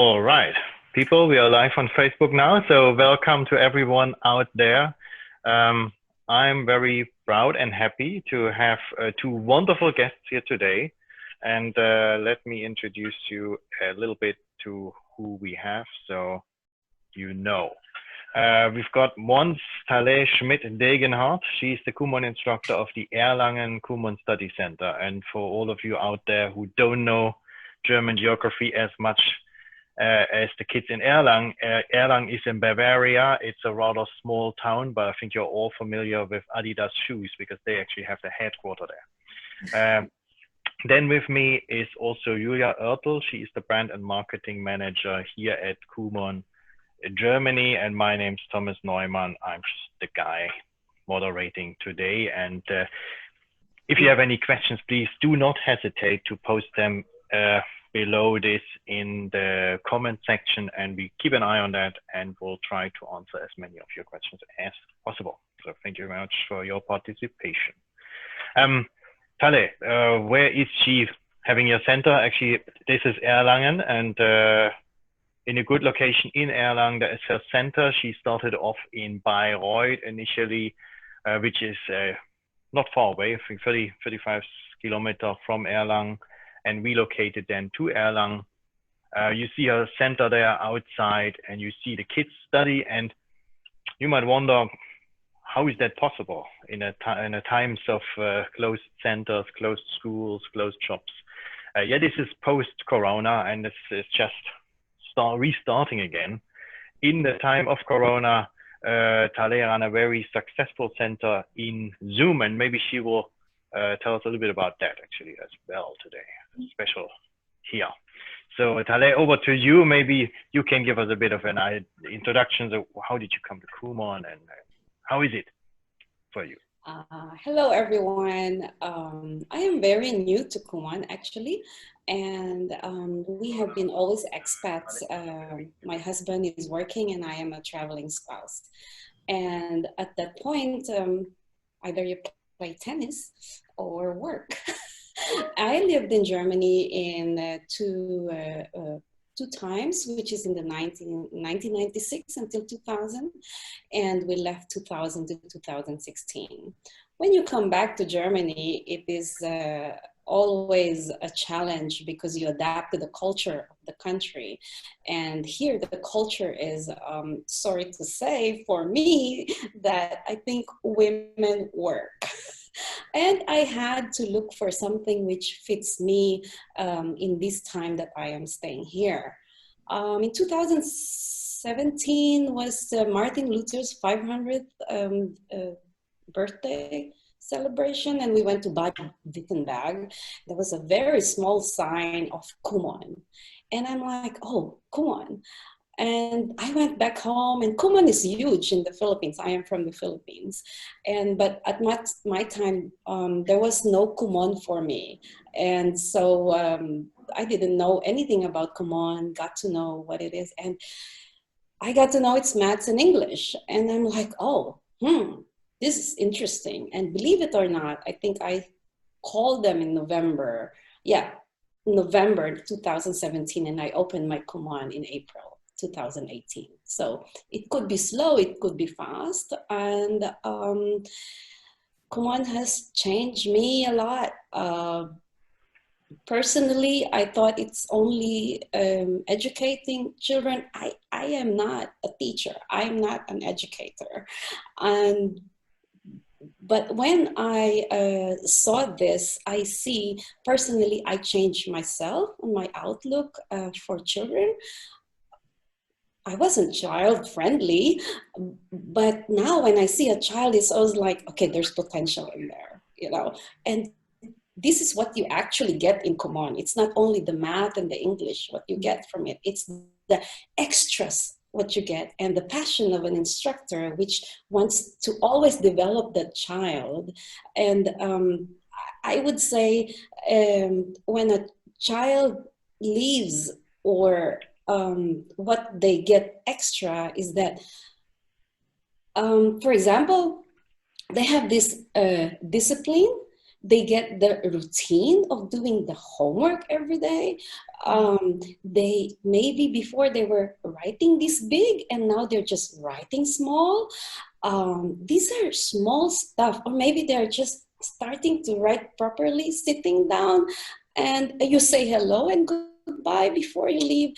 All right, people, we are live on Facebook now, so welcome to everyone out there. Um, I'm very proud and happy to have two wonderful guests here today. And let me introduce you a little bit to who we have, so you know. We've got Rosalie Schmitt Degenhardt. She's the KUMON instructor of the Erlangen KUMON Study Center. And for all of you out there who don't know German geography as much as the kids in Erlangen. Erlangen is in Bavaria. It's a rather small town, but I think you're all familiar with Adidas shoes because they actually have the headquarters there. Then with me is also Julia Oertel. She is the brand and marketing manager here at KUMON Germany. And my name's Thomas Neumann. I'm just the guy moderating today. And if you have any questions, please do not hesitate to post them below this in the comment section, and we keep an eye on that and we'll try to answer as many of your questions as possible. So thank you very much for your participation. Tale, where is she having your center? Actually, this is Erlangen, and in a good location in Erlangen, there is her center. She started off in Bayreuth initially, which is not far away, I think 35 kilometers from Erlangen, and relocated then to Erlangen. You see a center there outside and you see the kids study, and you might wonder, how is that possible in a times of closed centers, closed schools, closed shops? Yeah, this is post-Corona, and it's just restarting again. In the time of Corona, Tale ran a very successful center in Zoom, and maybe she will tell us a little bit about that actually as well today, special here. So Tale, over to you. Maybe you can give us a bit of an introduction. So how did you come to KUMON, and how is it for you? Hello, everyone. I am very new to KUMON actually, and we have been always expats. My husband is working and I am a traveling spouse. And at that point, either you play tennis or work. I lived in Germany in two times, which is in the 1996 until 2000, and we left 2000 to 2016. When you come back to Germany, it is always a challenge because you adapt to the culture of the country. And here the culture is, sorry to say for me, that I think women work. And I had to look for something which fits me in this time that I am staying here. In 2017 was Martin Luther's 500th birthday celebration, and we went to Bad Wittenberg. There was a very small sign of KUMON. And I'm like, oh, KUMON. And I went back home, and KUMON is huge in the Philippines. I am from the Philippines. But at my time, there was no KUMON for me. And so I didn't know anything about KUMON, got to know what it is. And I got to know it's maths and English. And I'm like, oh, this is interesting. And believe it or not, I think I called them in November. Yeah, November 2017, and I opened my KUMON in April 2018. So it could be slow, it could be fast, and KUMON has changed me a lot. Personally, I thought it's only educating children. I am not a teacher. I'm not an educator. But when I saw this, I see, personally, I changed myself and my outlook for children. I wasn't child friendly, but now when I see a child, it's always like, okay, there's potential in there, you know. And this is what you actually get in KUMON. It's not only the math and the English, what you get from it. It's the extras, what you get, and the passion of an instructor, which wants to always develop that child. And I would say when a child leaves, or what they get extra is that, for example, they have this discipline, They get the routine of doing the homework every day. They maybe before they were writing this big and now they're just writing small. These are small stuff, or maybe they're just starting to write properly, sitting down, and you say hello and goodbye before you leave.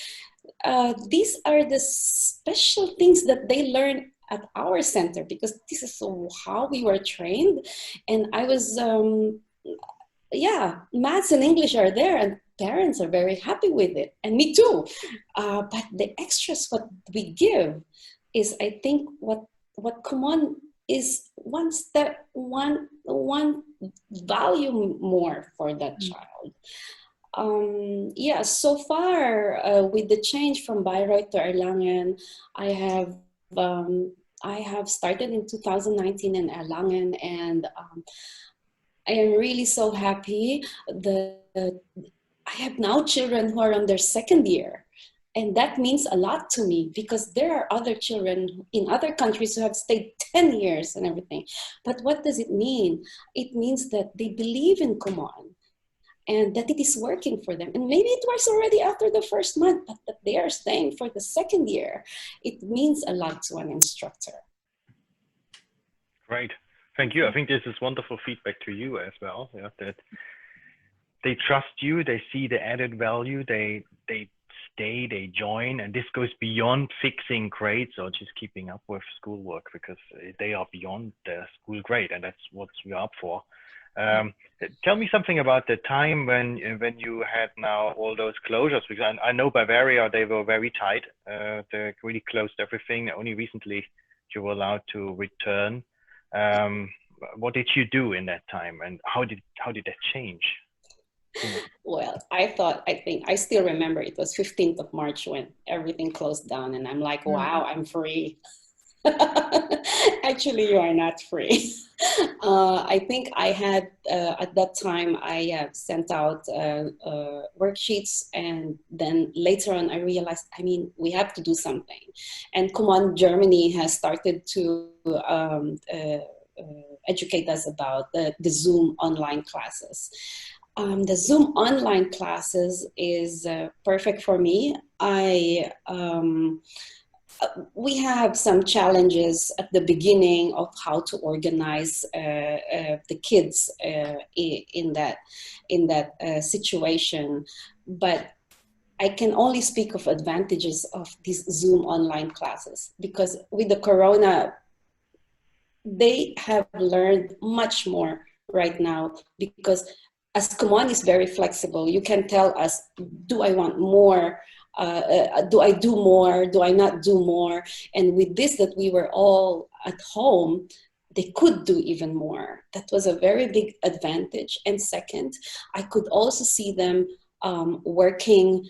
These are the special things that they learn at our center, because this is how we were trained. And I was, yeah, maths and English are there, and parents are very happy with it, and me too. But the extras what we give is, I think, what KUMON is one value more for that child. Yeah, so far with the change from Bayreuth to Erlangen, I have started in 2019 in Erlangen, and I am really so happy. I have now children who are on their second year, and that means a lot to me, because there are other children in other countries who have stayed 10 years and everything. But what does it mean? It means that they believe in KUMON, and that it is working for them. And maybe it works already after the first month, but that they are staying for the second year. It means a lot to an instructor. Great. Thank you. I think this is wonderful feedback to you as well. Yeah, that they trust you, they see the added value, they stay, they join, and this goes beyond fixing grades or just keeping up with schoolwork, because they are beyond the school grade, and that's what we're up for. Tell me something about the time when you had now all those closures, because I know Bavaria, they were very tight. They really closed everything. Only recently you were allowed to return. What did you do in that time, and how did that change? Well, I think I still remember it was 15th of March when everything closed down, and I'm like, wow, I'm free. Actually, you are not free. I think I had, at that time, I sent out worksheets, and then later on I realized, I mean, we have to do something. And KUMON Germany has started to educate us about the Zoom online classes. The Zoom online classes is perfect for me. We have some challenges at the beginning of how to organize the kids in that situation, but I can only speak of advantages of these Zoom online classes, because with the Corona, they have learned much more right now, because as KUMON is very flexible, you can tell us, do I want more? Do I do more? Do I not do more? And with this, that we were all at home, they could do even more. That was a very big advantage. And second, I could also see them working.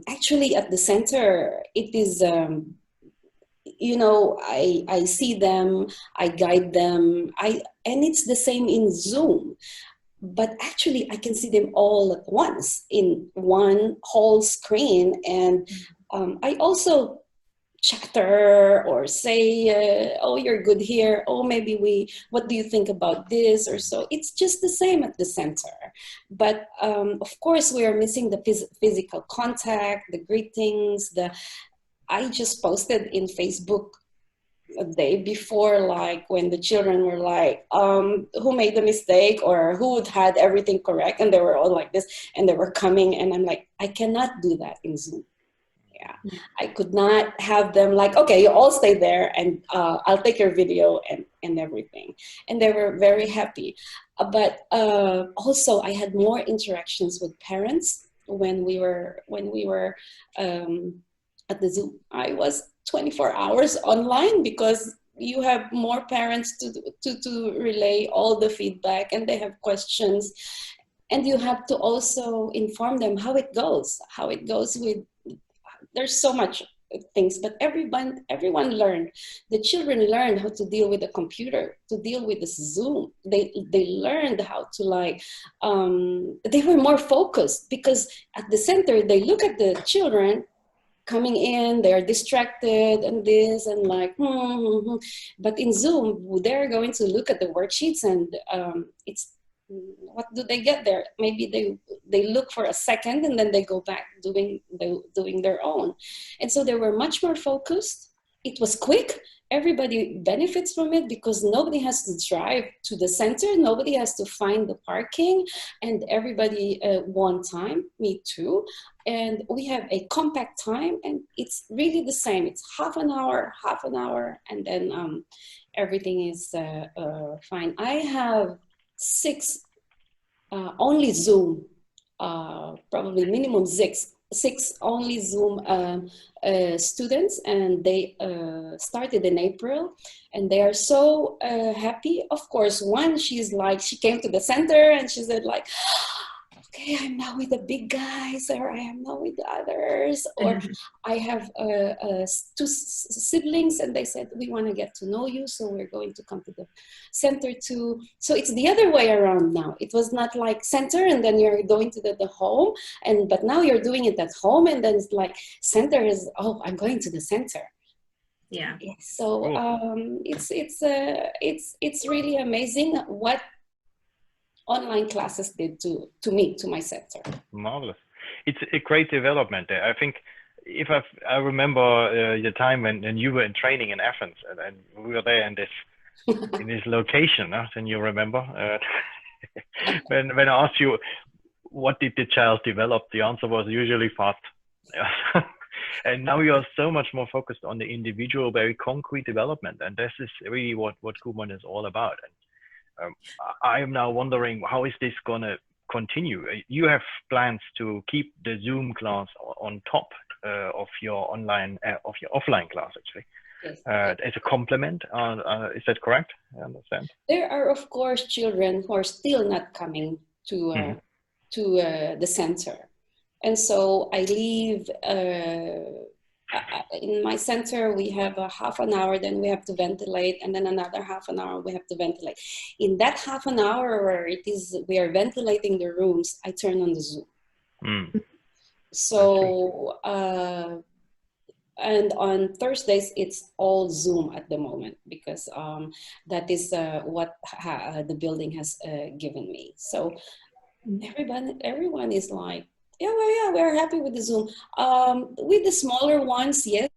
Actually, at the center, it is, you know, I see them, I guide them, and it's the same in Zoom. But actually, I can see them all at once in one whole screen. And I also chatter or say, oh, you're good here. Oh, maybe what do you think about this or so? It's just the same at the center. But of course, we are missing the physical contact, the greetings. I just posted in Facebook a day before, like when the children were like, who made the mistake, or who had everything correct, and they were all like this, and they were coming, and I'm like, I cannot do that in Zoom. Yeah, I could not have them like, okay, you all stay there, and I'll take your video and everything. And they were very happy. But also, I had more interactions with parents when we were at the Zoom. I was 24 hours online, because you have more parents to relay all the feedback, and they have questions, and you have to also inform them how it goes with, there's so much things, but everyone learned. The children learned how to deal with the computer, to deal with the Zoom. They learned how to, like, they were more focused, because at the center, they look at the children coming in, they're distracted and this and like, but in Zoom, they're going to look at the worksheets, and it's what do they get there? Maybe they look for a second and then they go back doing their own. And so they were much more focused. It was quick. Everybody benefits from it because nobody has to drive to the center. Nobody has to find the parking, and everybody won time, me too. And we have a compact time, and it's really the same. It's half an hour, and then everything is fine. I have 6 only Zoom, probably minimum six only Zoom students, and they started in April, and they are so happy. Of course, one, she came to the center and she said like, okay, I'm now with the big guys, or I am now with the others, or I have 2 siblings, and they said, we want to get to know you, so we're going to come to the center too. So it's the other way around now. It was not like center, and then you're going to the home, but now you're doing it at home, and then it's like center is, oh, I'm going to the center. Yeah. So it's really amazing what online classes did to me, to my center. Marvelous. It's a great development there. I think I remember the time when you were in training in Athens, and we were there in this location. Then you remember when I asked you what did the child develop, the answer was usually fast. And now you are so much more focused on the individual, very concrete development, and this is really what KUMON is all about. And I am now wondering, how is this going to continue? You have plans to keep the Zoom class on top of your offline class, actually. Yes. As a complement. Is that correct? I understand. There are, of course, children who are still not coming to the center. And so I leave, in my center, we have a half an hour, then we have to ventilate, and then another half an hour we have to ventilate. In that half an hour where we are ventilating the rooms, I turn on the Zoom. So, and on Thursdays, it's all Zoom at the moment, because that is what the building has given me. So everyone is like, yeah, we're happy with the Zoom. With the smaller ones, yes,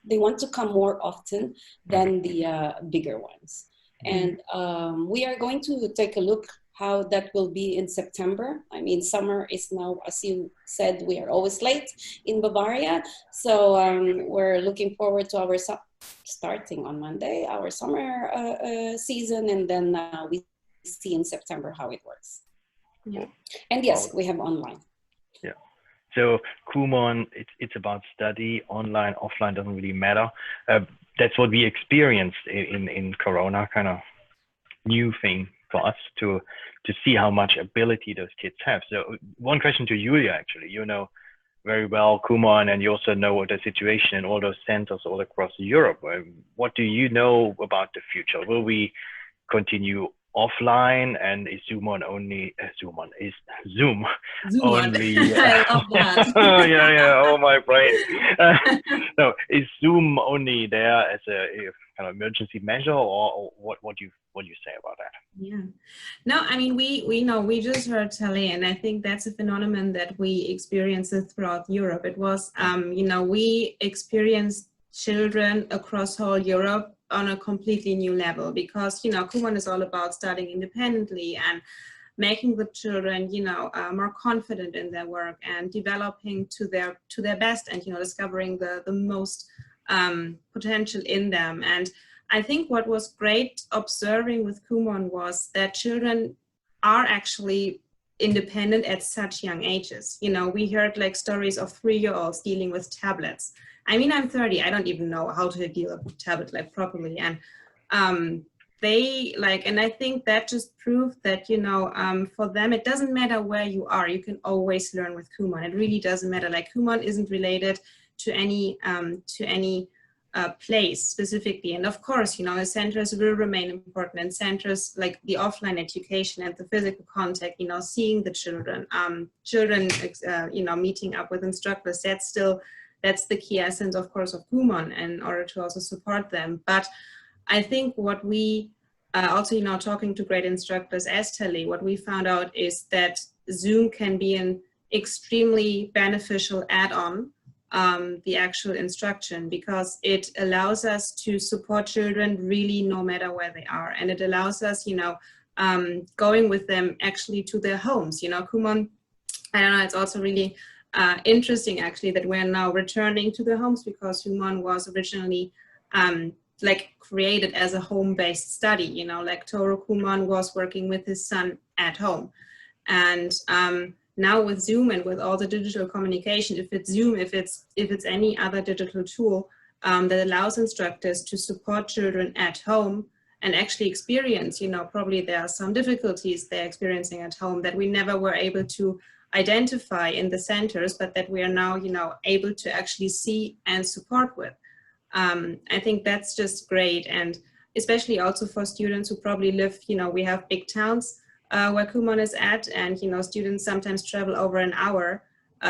they want to come more often than the bigger ones. And we are going to take a look how that will be in September. I mean, summer is now, as you said, we are always late in Bavaria. So we're looking forward to our, starting on Monday, our summer season, and then we see in September how it works. Yeah. And yes, we have online. Yeah. So KUMON, it's about study, online, offline, doesn't really matter. That's what we experienced in Corona, kind of new thing for us to see how much ability those kids have. So one question to Julia, actually, you know very well KUMON, and you also know the situation in all those centers all across Europe. What do you know about the future? Will we continue offline, and is Zoom only? Zoom only. I love that. yeah. Oh, my brain. No, is Zoom only there as a kind of emergency measure, or what do you say about that? Yeah. No, I mean, we know, we just heard Tali, and I think that's a phenomenon that we experienced throughout Europe. It was, you know, we experienced children across whole Europe on a completely new level, because, you know, KUMON is all about studying independently and making the children, you know, more confident in their work and developing to their best, and, you know, discovering the most potential in them. And I think what was great observing with KUMON was that children are actually independent at such young ages. You know, we heard like stories of 3-year-olds dealing with tablets. I mean, I'm 30, I don't even know how to deal with a tablet like properly. And they like, and I think that just proved that, you know, for them, it doesn't matter where you are, you can always learn with KUMON. It really doesn't matter. Like, KUMON isn't related to any place specifically. And of course, you know, the centers will remain important, and centers like the offline education and the physical contact, you know, seeing the children, you know, meeting up with instructors, that's the key essence, of course, of KUMON, in order to also support them. But I think what we also, you know, talking to great instructors as Telly, what we found out is that Zoom can be an extremely beneficial add-on, the actual instruction, because it allows us to support children really no matter where they are. And it allows us, you know, going with them actually to their homes. You know, KUMON, I don't know, it's also really interesting actually that we're now returning to the homes, because KUMON was originally like created as a home-based study. You know, like Toru KUMON was working with his son at home. And now with Zoom and with all the digital communication, if it's Zoom, if it's any other digital tool that allows instructors to support children at home and actually experience, you know, probably there are some difficulties they're experiencing at home that we never were able to identify in the centers, but that we are now, you know, able to actually see and support with. I think that's just great. And especially also for students who probably live, you know, we have big towns where KUMON is at, and, you know, students sometimes travel over an hour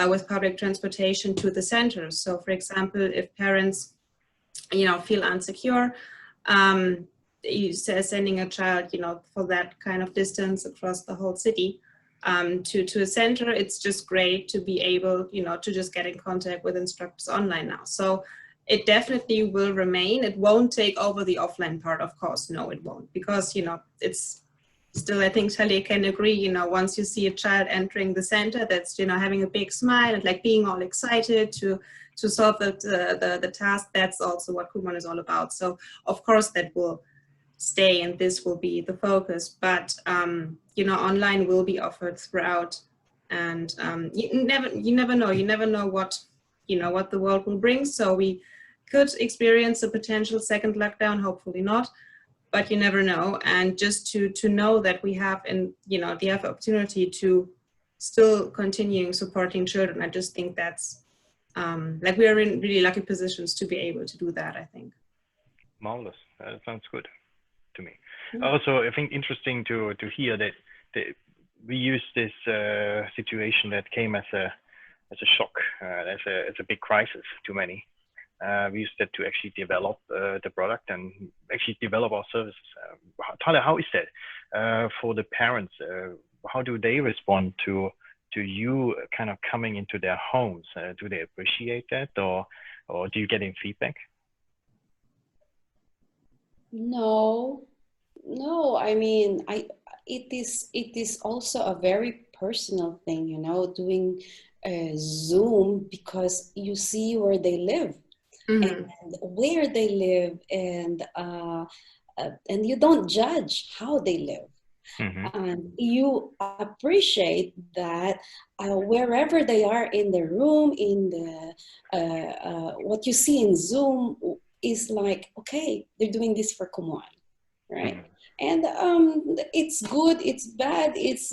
with public transportation to the centers. So for example, if parents, you know, feel insecure, sending a child, you know, for that kind of distance across the whole city to a center, it's just great to be able, you know, to just get in contact with instructors online now. So it definitely will remain. It won't take over the offline part, of course. No, it won't, because, you know, it's still, I think Talia can agree, you know, once you see a child entering the center that's, you know, having a big smile and like being all excited to solve the task, that's also what KUMON is all about. So of course that will stay and this will be the focus, but you know, online will be offered throughout, and you never know what, you know, what the world will bring. So we could experience a potential second lockdown, hopefully not, but you never know. And just to know that we have, and you know, the opportunity to still continuing supporting children, I just think that's like we are in really lucky positions to be able to do that, I think. Marvelous. Sounds good to me. Also, I think interesting to hear that we use this situation that came as a shock, as a big crisis to many. We used that to actually develop the product and actually develop our services. Talia, how is that for the parents? How do they respond to you kind of coming into their homes? Do they appreciate that, or do you get any feedback? No, I mean, it is also a very personal thing, you know, doing Zoom, because you see where they live. Mm-hmm. And where they live, and you don't judge how they live. Mm-hmm. And you appreciate that wherever they are in the room, in the what you see in Zoom is like, okay, they're doing this for KUMON, right? Mm-hmm. And it's good, it's bad, it's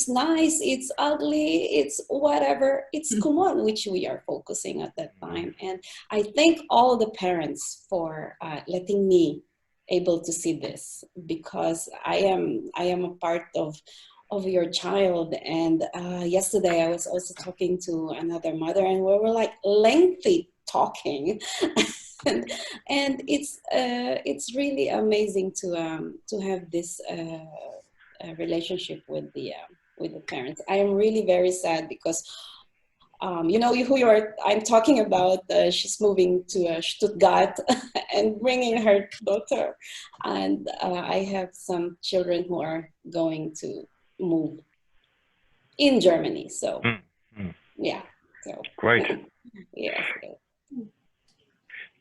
nice, it's ugly, it's whatever. It's KUMON which we are focusing at that time. And I thank all the parents for letting me able to see this, because I am a part of your child. And yesterday I was also talking to another mother, and we were like lengthy talking. And it's really amazing to have this relationship with the parents. I am really very sad because you know who I'm talking about. She's moving to Stuttgart and bringing her daughter, and I have some children who are going to move in Germany. So yeah, so great. Yes.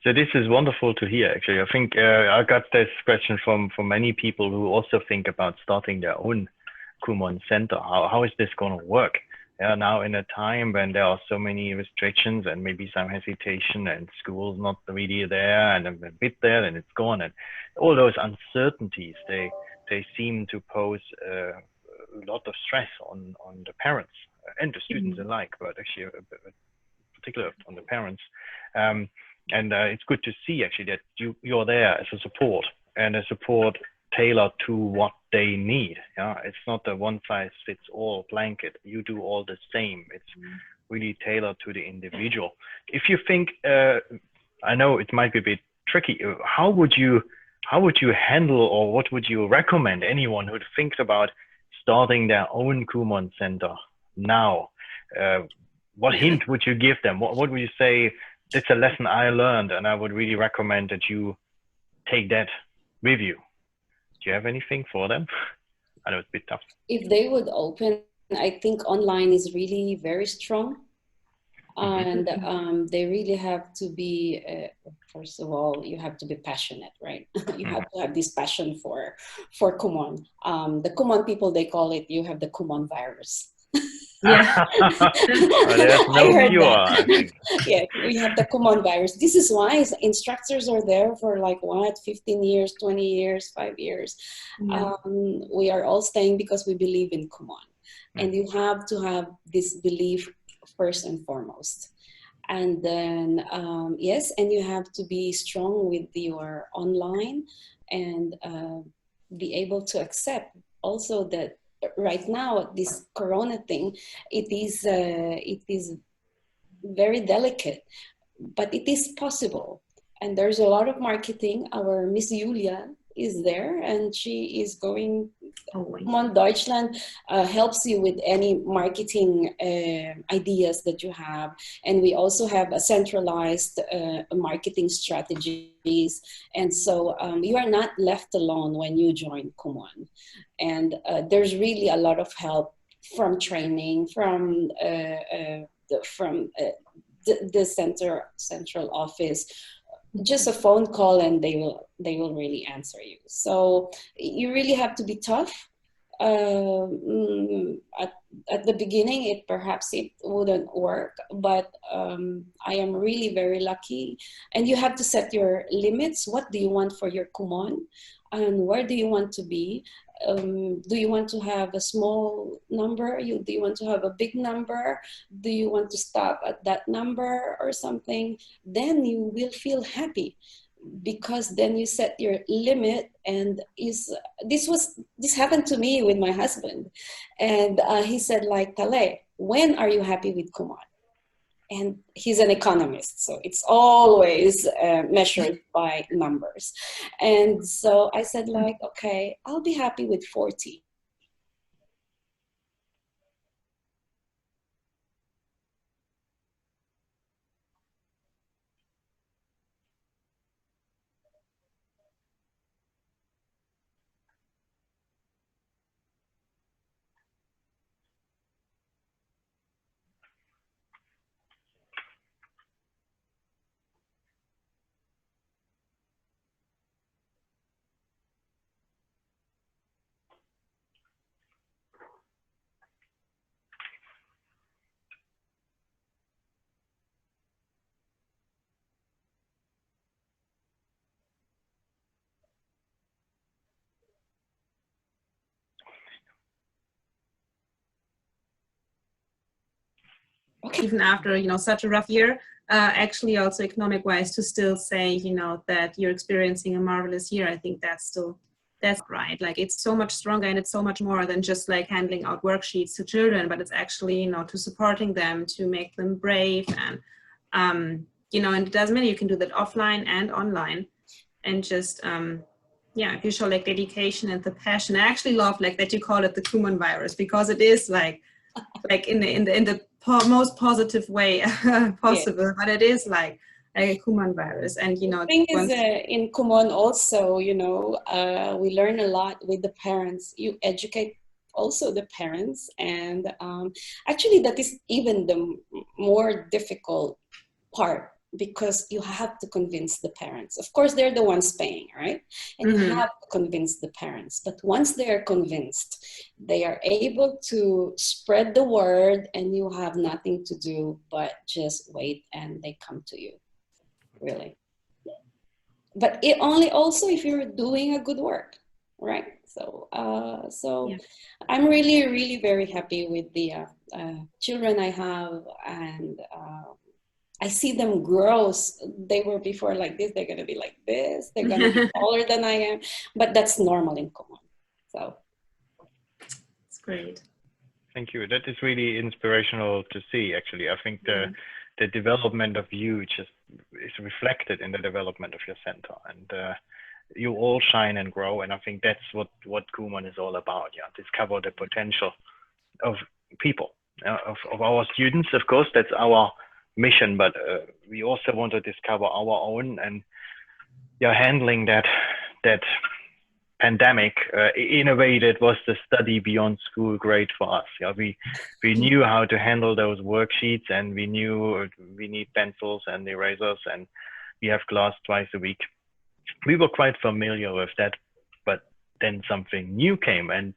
So this is wonderful to hear, actually. I think I got this question from many people who also think about starting their own KUMON center. How is this going to work? Now in a time when there are so many restrictions and maybe some hesitation, and school's not really there, and a bit there and it's gone, and all those uncertainties, they seem to pose a lot of stress on the parents and the students alike, but actually particularly on the parents. And it's good to see actually that you're there as a support, and a support tailored to what they need. Yeah, it's not a one-size-fits-all blanket. You do all the same. It's really tailored to the individual. If you think, I know it might be a bit tricky. How would you how would you handle, or what would you recommend anyone who thinks about starting their own Kumon center now? What hint would you give them? What would you say? That's a lesson I learned, and I would really recommend that you take that with you. Do you have anything for them? I know it's a bit tough. If they would open, I think online is really very strong. And they really have to be, first of all, you have to be passionate, right? You have to have this passion for Kumon. The Kumon people, they call it, you have the Kumon virus. Yeah. Well, there's no cure, I think. Yeah, we have the Kumon virus. This is why instructors are there for like what, 15 years, 20 years, 5 years. Yeah. We are all staying because we believe in Kumon. And you have to have this belief first and foremost. And then, yes, and you have to be strong with your online and be able to accept also that right now, this Corona thing, it is very delicate, but it is possible. And there's a lot of marketing. Our Miss Julia is there, and she is going. KUMON Deutschland helps you with any marketing ideas that you have. And we also have a centralized marketing strategies. And so you are not left alone when you join KUMON. And there's really a lot of help from training, from the central office. Just a phone call and they will really answer you. So you really have to be tough. At the beginning, perhaps it wouldn't work, but I am really very lucky. And you have to set your limits. What do you want for your Kumon? And where do you want to be? Do you want to have a small number? Do you want to have a big number? Do you want to stop at that number or something? Then you will feel happy, because then you set your limit. And this happened to me with my husband, and he said, like, Tale, when are you happy with Kumon? And he's an economist, so it's always measured by numbers. And so I said, like, okay, I'll be happy with 40. Okay. Even after, such a rough year, actually also economic wise, to still say, that you're experiencing a marvelous year, I think that's right. Like, it's so much stronger, and it's so much more than just like handing out worksheets to children, but it's actually, to supporting them, to make them brave. And, and it doesn't matter, you can do that offline and online. And just, if you show like dedication and the passion. I actually love like that you call it the Kumon virus, because it is like in the most positive way possible, yeah. But it is like a Kumon virus. And the thing is, in Kumon also, we learn a lot with the parents. You educate also the parents, and actually that is even the more difficult part, because you have to convince the parents. Of course, they're the ones paying, right? And you have to convince the parents. But once they are convinced, they are able to spread the word, and you have nothing to do but just wait, and they come to you, really. But it only also if you're doing a good work, right? So, yeah. I'm really, really very happy with the children I have, and I see them grow. They were before like this, they're going to be like this, they're going to be taller than I am, but that's normal in Kumon. So it's great. Thank you. That is really inspirational to see, actually. I think the development of you just is reflected in the development of your center. And you all shine and grow. And I think that's what KUMON is all about. Yeah, discover the potential of people, of our students. Of course, that's our mission, but we also want to discover our own. And yeah, handling that pandemic, in a way, that was the study beyond school great for us. Yeah, we knew how to handle those worksheets, and we knew we need pencils and erasers, and we have class twice a week. We were quite familiar with that, but then something new came, and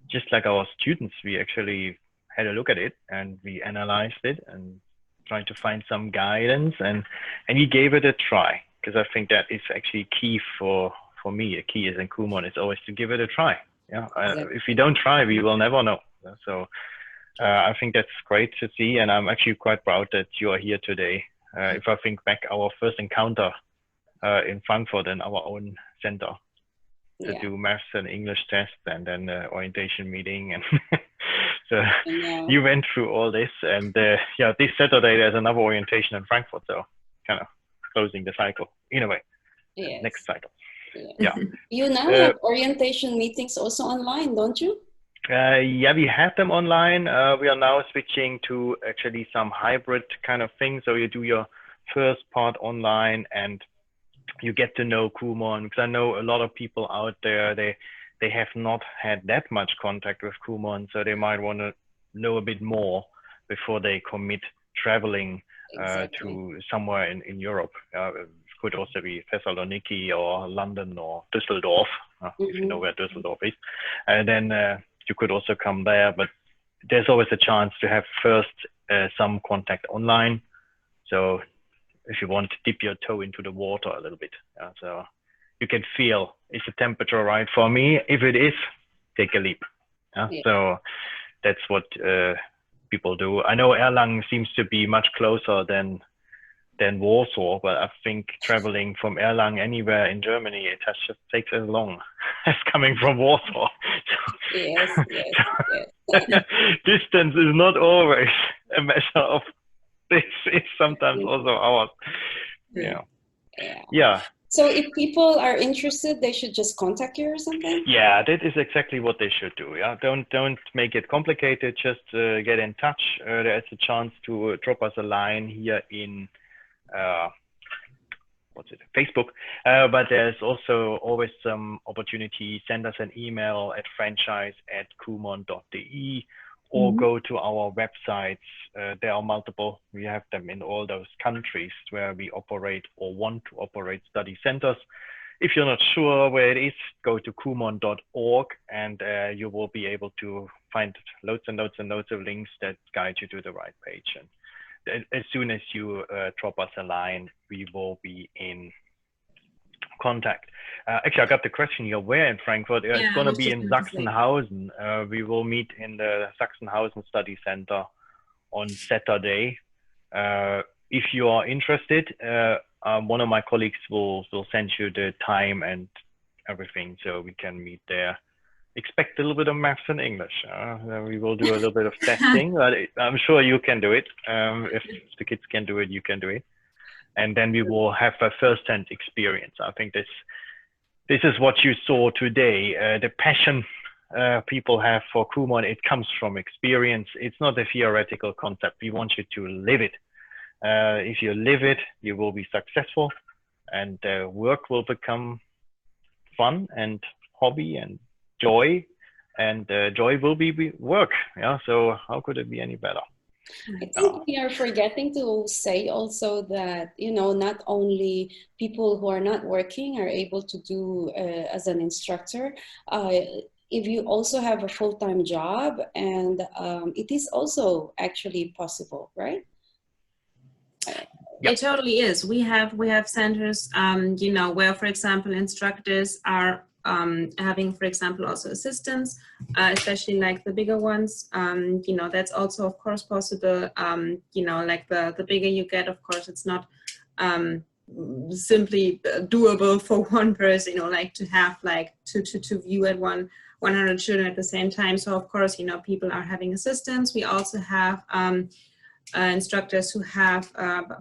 just like our students, we actually had a look at it and we analyzed it and tried to find some guidance, and we gave it a try, because I think that is actually key for me. A key is in KUMON is always to give it a try. Yeah, if we don't try, we will never know. So I think that's great to see, and I'm actually quite proud that you are here today. If I think back, our first encounter in Frankfurt in our own center to do maths and English tests, and then orientation meeting, and so you went through all this, and yeah, this Saturday there's another orientation in Frankfurt, so kind of closing the cycle in a way. Yes. Next cycle. Yeah. You now have orientation meetings also online, don't you? Yeah, we have them online. We are now switching to actually some hybrid kind of thing. So you do your first part online and you get to know KUMON, because I know a lot of people out there, they have not had that much contact with KUMON, so they might want to know a bit more before they commit traveling to somewhere in Europe. Could also be Thessaloniki or London or Düsseldorf, if you know where Düsseldorf is. And then you could also come there, but there's always a chance to have first some contact online. So if you want to dip your toe into the water a little bit, so you can feel, is the temperature right for me? If it is, take a leap. So that's what people do. I know Erlangen seems to be much closer than Warsaw, but I think traveling from Erlangen anywhere in Germany, it just takes as long as coming from Warsaw. Yes. Distance is not always a measure of this. It's sometimes also ours. Yeah. So if people are interested, they should just contact you or something? Yeah, that is exactly what they should do. Yeah, don't make it complicated. Just get in touch. There's a chance to drop us a line here in Facebook, but there's also always some opportunity. Send us an email at franchise@kumon.de, or go to our websites. There are multiple. We have them in all those countries where we operate or want to operate study centers. If you're not sure where it is, go to kumon.org, and you will be able to find loads and loads and loads of links that guide you to the right page. And as soon as you drop us a line, we will be in contact. Actually, I got the question here, where in Frankfurt? It's going to be in Sachsenhausen. We will meet in the Sachsenhausen Study Center on Saturday. If you are interested, one of my colleagues will send you the time and everything, so we can meet there. Expect a little bit of maths and English. We will do a little bit of testing, but I'm sure you can do it. If the kids can do it, you can do it. And then we will have a first-hand experience. I think this is what you saw today. The passion people have for KUMON, it comes from experience. It's not a theoretical concept. We want you to live it. If you live it, you will be successful, and work will become fun and hobby and joy, and joy will be work. Yeah, so how could it be any better? I think we are forgetting to say also that, you know, not only people who are not working are able to do as an instructor. If you also have a full-time job, and it is also actually possible, right? It totally is. We have centers, you know, where, for example, instructors are having, for example, also assistants, especially like the bigger ones. You know, that's also, of course, possible. You know, like the bigger you get, of course, it's not simply doable for one person, you know, like to have like to view at 100 children at the same time. So, of course, you know, people are having assistants. We also have instructors who have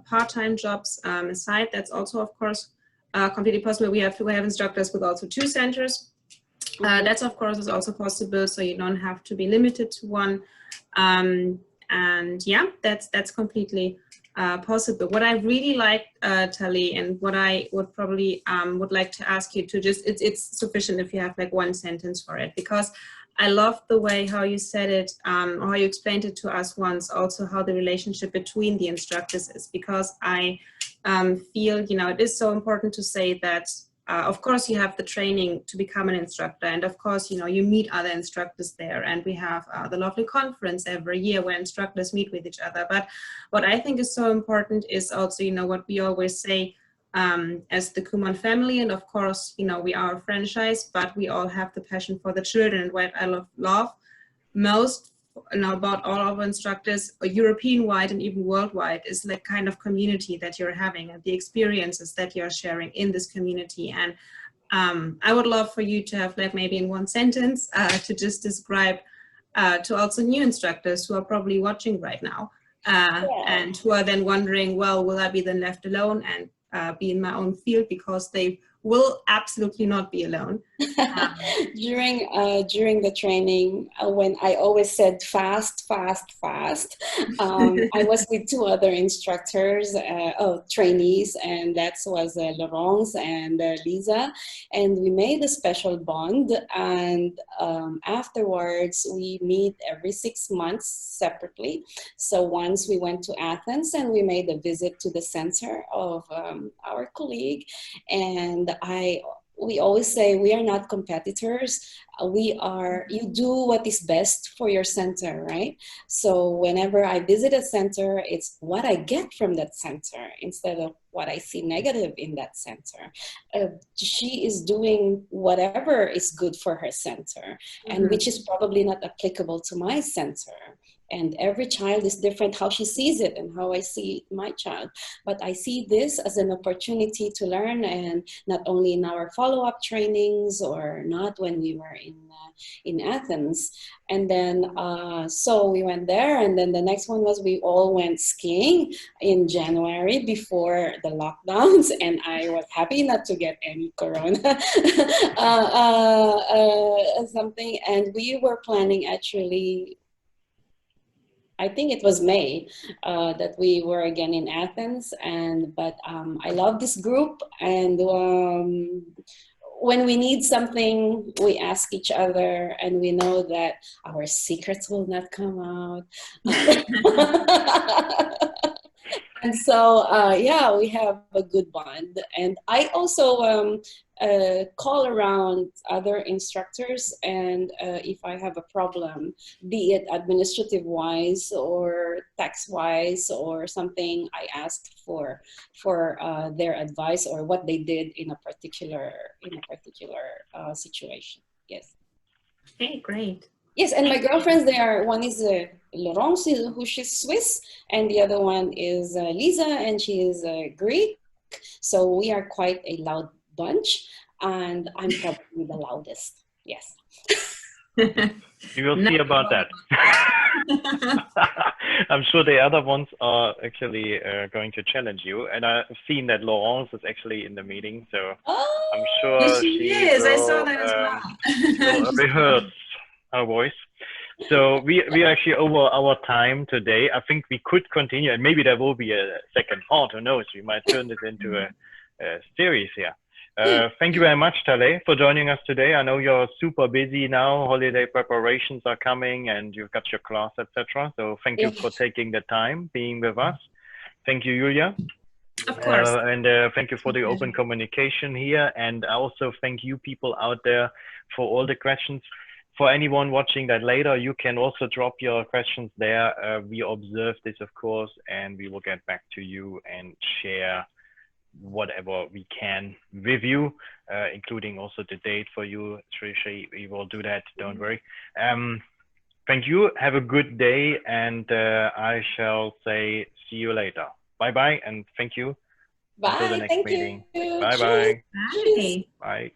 part-time jobs aside. That's also, of course, completely possible. We have instructors with also 2 centers. That's of course is also possible, so you don't have to be limited to one. And yeah, that's completely possible. What I really like, Tali, and what I would probably would like to ask you to just, it's sufficient if you have like 1 sentence for it, because I love the way how you said it, or how you explained it to us once, also how the relationship between the instructors is, because I feel, you know, it is so important to say that of course you have the training to become an instructor, and of course, you know, you meet other instructors there, and we have the lovely conference every year where instructors meet with each other. But what I think is so important is also, you know, what we always say as the KUMON family, and of course, you know, we are a franchise, but we all have the passion for the children. And what I love most, you know, about all of our instructors, European-wide and even worldwide, is like kind of community that you're having and the experiences that you're sharing in this community. And I would love for you to have like maybe in 1 sentence to just describe to also new instructors who are probably watching right now and who are then wondering, well, will I be then left alone and be in my own field? Because they will absolutely not be alone. During the training, when I always said fast, fast, fast, I was with 2 other instructors, trainees, and that was Laurence and Lisa, and we made a special bond. And afterwards, we meet every 6 months separately. So once we went to Athens and we made a visit to the center of our colleague, and we always say we are not competitors. You do what is best for your center, right? So whenever I visit a center, it's what I get from that center instead of what I see negative in that center. She is doing whatever is good for her center, and which is probably not applicable to my center. And every child is different how she sees it and how I see my child. But I see this as an opportunity to learn, and not only in our follow-up trainings or not when we were in Athens. And then, so we went there, and then the next one was we all went skiing in January before the lockdowns, and I was happy not to get any corona something. And we were planning actually, I think it was May that we were again in Athens, but I love this group, and when we need something, we ask each other, and we know that our secrets will not come out. And so, yeah, we have a good bond. And I also call around other instructors, and if I have a problem, be it administrative-wise or tax-wise or something, I ask for their advice or what they did in a particular situation. Yes. Okay, great. Yes, and my girlfriends, one is Laurence, who she's Swiss, and the other one is Lisa, and she is Greek. So we are quite a loud bunch, and I'm probably the loudest. Yes. You will see about that. I'm sure the other ones are actually going to challenge you, and I've seen that Laurence is actually in the meeting, so I'm sure she is. will, I saw that as well. will rehearse her voice. So we are actually over our time today. I think we could continue, and maybe there will be a second part. Who knows? We might turn this into a series here. Thank you very much, Tale, for joining us today. I know you're super busy now. Holiday preparations are coming, and you've got your class, etc. So thank you for taking the time being with us. Thank you, Julia. Of course. And thank you for the open communication here. And I also thank you people out there for all the questions. For anyone watching that later, you can also drop your questions there. We observe this, of course, and we will get back to you and share whatever we can with you, including also the date for you. We will do that, don't worry. Thank you, have a good day, and I shall say see you later. Bye bye, and thank you. Bye. Until the next meeting. You. Bye bye. Bye. Bye.